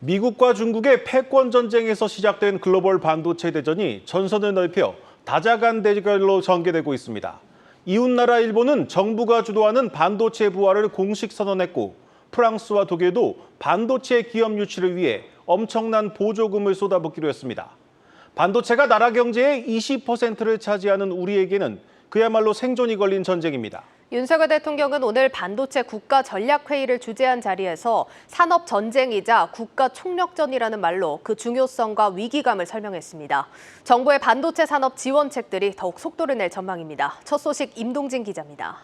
미국과 중국의 패권 전쟁에서 시작된 글로벌 반도체 대전이 전선을 넓혀 다자간 대결로 전개되고 있습니다. 이웃나라 일본은 정부가 주도하는 반도체 부활을 공식 선언했고, 프랑스와 독일도 반도체 기업 유치를 위해 엄청난 보조금을 쏟아붓기로 했습니다. 반도체가 나라 경제의 20%를 차지하는 우리에게는 그야말로 생존이 걸린 전쟁입니다. 윤석열 대통령은 오늘 반도체 국가전략회의를 주재한 자리에서 산업 전쟁이자 국가 총력전이라는 말로 그 중요성과 위기감을 설명했습니다. 정부의 반도체 산업 지원책들이 더욱 속도를 낼 전망입니다. 첫 소식 임동진 기자입니다.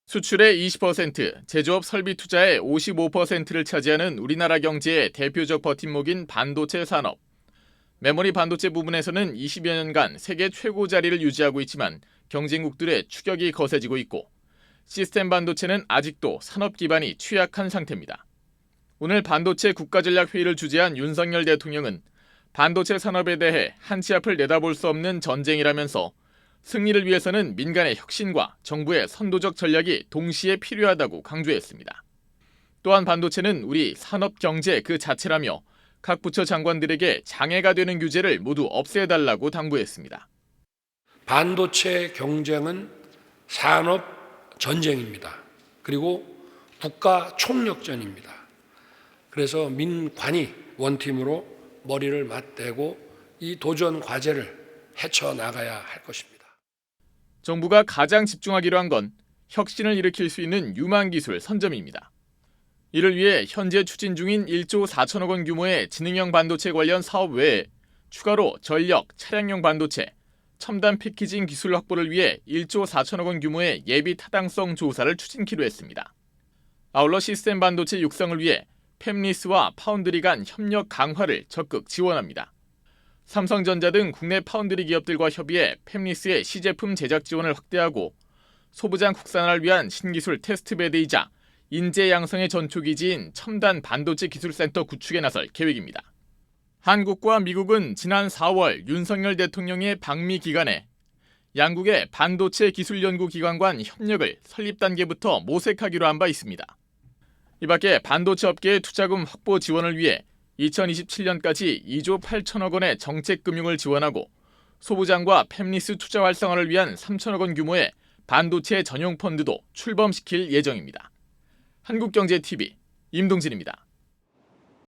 수출의 20%, 제조업 설비 투자의 55%를 차지하는 우리나라 경제의 대표적 버팀목인 반도체 산업. 메모리 반도체 부분에서는 20여 년간 세계 최고 자리를 유지하고 있지만 경쟁국들의 추격이 거세지고 있고, 시스템 반도체는 아직도 산업 기반이 취약한 상태입니다. 오늘 반도체 국가전략회의를 주재한 윤석열 대통령은 반도체 산업에 대해 한치 앞을 내다볼 수 없는 전쟁이라면서 승리를 위해서는 민간의 혁신과 정부의 선도적 전략이 동시에 필요하다고 강조했습니다. 또한 반도체는 우리 산업 경제 그 자체라며 각 부처 장관들에게 장애가 되는 규제를 모두 없애달라고 당부했습니다. 반도체 경쟁은 산업 전쟁입니다. 그리고 국가 총력전입니다. 그래서 민관이 원팀으로 머리를 맞대고 이 도전 과제를 헤쳐나가야 할 것입니다. 정부가 가장 집중하기로 한 건 혁신을 일으킬 수 있는 유망 기술 선점입니다. 이를 위해 현재 추진 중인 1조 4천억 원 규모의 지능형 반도체 관련 사업 외에 추가로 전력, 차량용 반도체, 첨단 패키징 기술 확보를 위해 1조 4천억 원 규모의 예비 타당성 조사를 추진키로 했습니다. 아울러 시스템 반도체 육성을 위해 팹리스와 파운드리 간 협력 강화를 적극 지원합니다. 삼성전자 등 국내 파운드리 기업들과 협의해 팹리스의 시제품 제작 지원을 확대하고, 소부장 국산화를 위한 신기술 테스트베드이자 인재 양성의 전초기지인 첨단 반도체 기술센터 구축에 나설 계획입니다. 한국과 미국은 지난 4월 윤석열 대통령의 방미 기간에 양국의 반도체 기술연구기관 간 협력을 설립 단계부터 모색하기로 한 바 있습니다. 이 밖에 반도체 업계의 투자금 확보 지원을 위해 2027년까지 2조 8천억 원의 정책금융을 지원하고, 소부장과 팹리스 투자 활성화를 위한 3천억 원 규모의 반도체 전용 펀드도 출범시킬 예정입니다. 한국경제TV 임동진입니다.